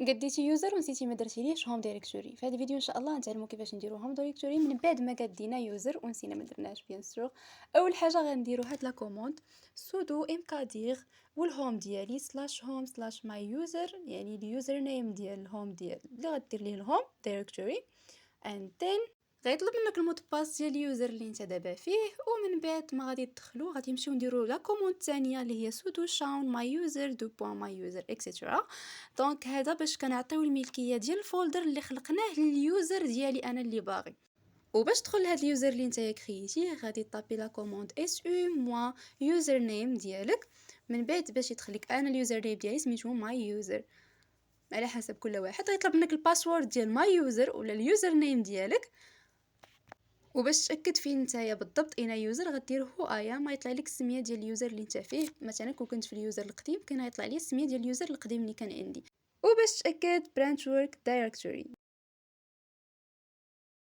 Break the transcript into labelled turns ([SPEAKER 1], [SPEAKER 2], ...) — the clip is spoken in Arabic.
[SPEAKER 1] قديتي يوزر ونسيتي ما درتيليهش هوم دايركتوري. في هذا الفيديو ان شاء الله نتعلموا كيفاش نديروا هوم دايركتوري من بعد ما قدينا يوزر ونسينا ما درناش بيان سور. اول حاجه غنديروا هاد لا كوموند سودو مكادير والهوم ديالي سلاش هوم سلاش ماي يوزر، يعني اليوزر نيم ديال الهوم ديال اللي غدير ليه الهوم دايركتوري. and then غيطلب منك المود باس ديال اليوزر اللي انت دابا فيه، ومن بعد ما غادي تدخلوا غادي نمشيو نديروا لا كوموند الثانيه اللي هي سودو شاون ماي يوزر دو بوين ماي يوزر اكسيتيرا. دونك هذا باش كنعطيو الملكيه ديال الفولدر اللي خلقناه لليوزر ديالي انا اللي باغي. وباش تدخل لهاد اليوزر اللي نتايا كريتيه غادي طابي لا كوموند اس او موا يوزر نيم ديالك. من بعد باش يدخلك انا اليوزر نيم ديالي سميتو ماي يوزر، على حسب كل واحد غيطلب منك الباسورد ديال ماي يوزر ولا اليوزر نيم ديالك. وباش تاكد فين نتايا بالضبط اين يوزر غدير هو ايا ما يطلع لك السميه ديال اليوزر اللي انت فيه. مثلا كون كنت في اليوزر القديم كان يطلع لي السميه ديال اليوزر القديم اللي كان عندي. وباش تاكد برانش ورك دايركتوري